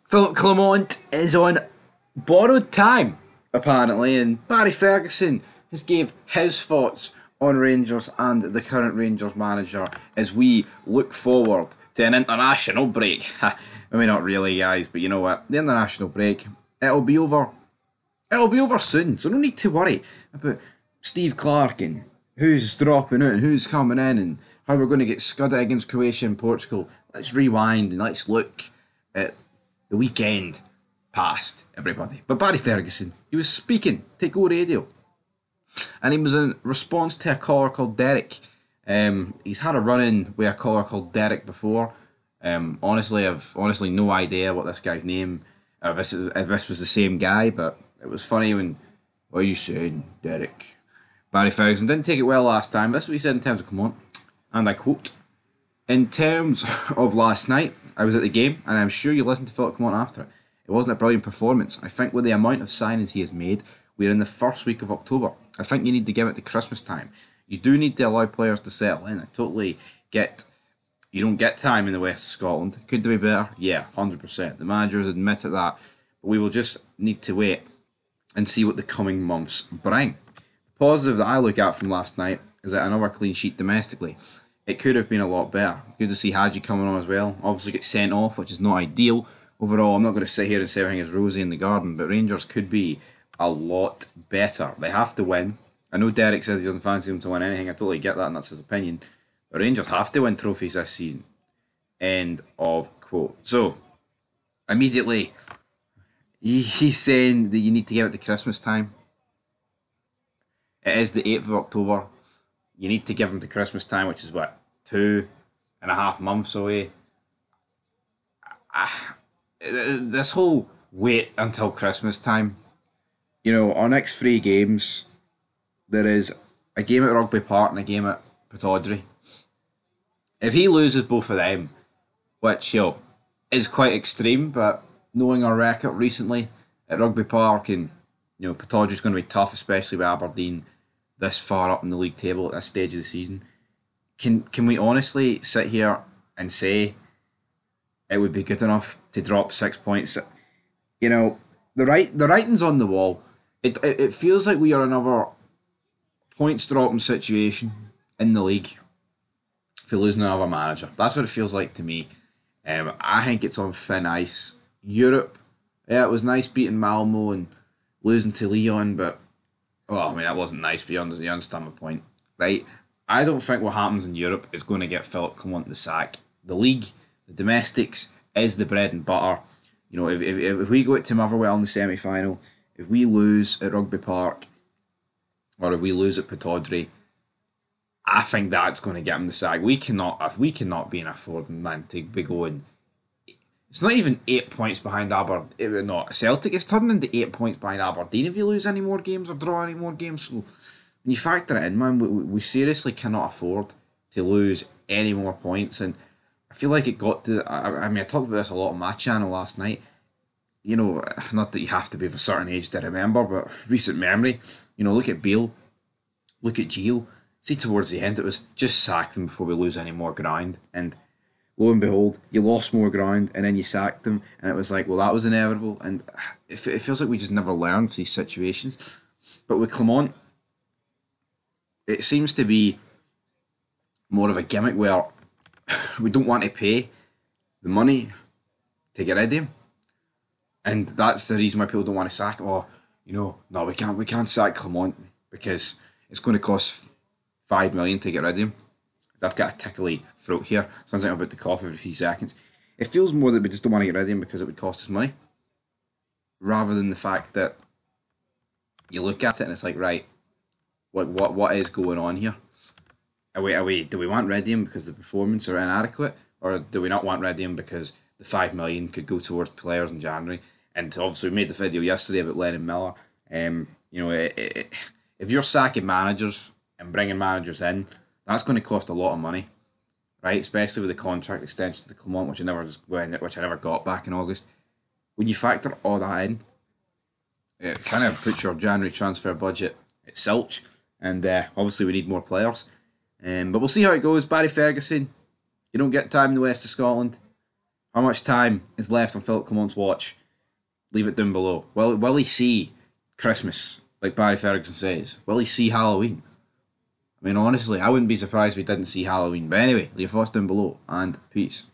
Philip Clement is on borrowed time, apparently, and Barry Ferguson has gave his thoughts on Rangers and the current Rangers manager as we look forward to an international break. I mean, not really, guys, but you know what? The international break, it'll be over. It'll be over soon, so no need to worry about Steve Clarke and who's dropping out and who's coming in and how we're going to get scudded against Croatia and Portugal. Let's rewind and let's look at the weekend past, everybody. But Barry Ferguson, he was speaking to Go Radio, and he was in response to a caller called Derek. He's had a run-in with a caller called Derek before. Honestly, I've no idea what this guy's name, if this was the same guy, but it was funny when, what are you saying, Derek? Barry Ferguson didn't take it well last time. That's what he said in terms of Clement, and I quote, "In terms of last night, I was at the game, and I'm sure you listened to Philip Clement after it. It wasn't a brilliant performance. I think with the amount of signings he has made, we're in the first week of October. I think you need to give it to Christmas time. You do need to allow players to settle in. I totally get you don't get time in the west of Scotland. Could they be better? Yeah, 100%. The managers admitted that. But we will just need to wait and see what the coming months bring. The positive that I look at from last night is that another clean sheet domestically. It could have been a lot better. Good to see Hadji coming on as well. Obviously get sent off, which is not ideal. Overall, I'm not going to sit here and say everything is rosy in the garden, but Rangers could be a lot better. They have to win. I know Derek says he doesn't fancy them to win anything. I totally get that, and that's his opinion. But Rangers have to win trophies this season. End of quote. So, immediately, he's saying that you need to give it to Christmas time. It is the 8th of October. You need to give them to Christmas time, which is what, 2.5 months away. This whole wait until Christmas time. You know, our next 3 games, there is a game at Rugby Park and a game at Pittodrie. If he loses both of them, which, you know, is quite extreme, but knowing our record recently at Rugby Park and, you know, Pittodrie's going to be tough, especially with Aberdeen this far up in the league table at this stage of the season. Can we honestly sit here and say it would be good enough to drop 6 points? You know, the writing's on the wall. It feels like we are another points dropping situation in the league for losing another manager. That's what it feels like to me. I think it's on thin ice. Europe, yeah, it was nice beating Malmo and losing to Lyon, but well, I mean, that wasn't nice, but you understand my point, right? I don't think what happens in Europe is going to get Philip Clement the sack. The league, the domestics, is the bread and butter. You know, if we go to Motherwell in the semi-final, if we lose at Rugby Park, or if we lose at Pittodrie, I think that's going to get him the sack. We cannot be in a forward man to be going. It's not even 8 points behind Aberdeen. No, Celtic is turning into 8 points behind Aberdeen if you lose any more games or draw any more games. So when you factor it in, man, we seriously cannot afford to lose any more points. And I feel like it got to. I mean, I talked about this a lot on my channel last night. You know, not that you have to be of a certain age to remember, but recent memory. You know, look at Beale, look at Gio. See, towards the end, it was just sack them before we lose any more ground. And lo and behold, you lost more ground and then you sacked them. And it was like, well, that was inevitable. And it feels like we just never learned from these situations. But with Clement, it seems to be more of a gimmick where we don't want to pay the money to get rid of him. And that's the reason why people don't want to sack him. Oh, you know, no, we can't sack Clement because it's going to cost 5 million to get rid of him. I've got a tickly throat here. Sounds like I'm about to cough every few seconds. It feels more that we just don't want to get rid of him because it would cost us money, rather than the fact that you look at it and it's like, right, what is going on here? Do we want rid of him because the performance are inadequate, or do we not want rid of him because the 5 million could go towards players in January? And obviously, we made the video yesterday about Lennon Miller. You know, if you're sacking managers and bringing managers in, that's going to cost a lot of money, right? Especially with the contract extension to the Clement, which I never got back in August. When you factor all that in, it kind of puts your January transfer budget at zilch, and obviously we need more players. But we'll see how it goes. Barry Ferguson, you don't get time in the west of Scotland. How much time is left on Philip Clement's watch? Leave it down below. Will he see Christmas, like Barry Ferguson says? Will he see Halloween? I mean, honestly, I wouldn't be surprised if we didn't see Halloween. But anyway, leave your thoughts down below, and peace.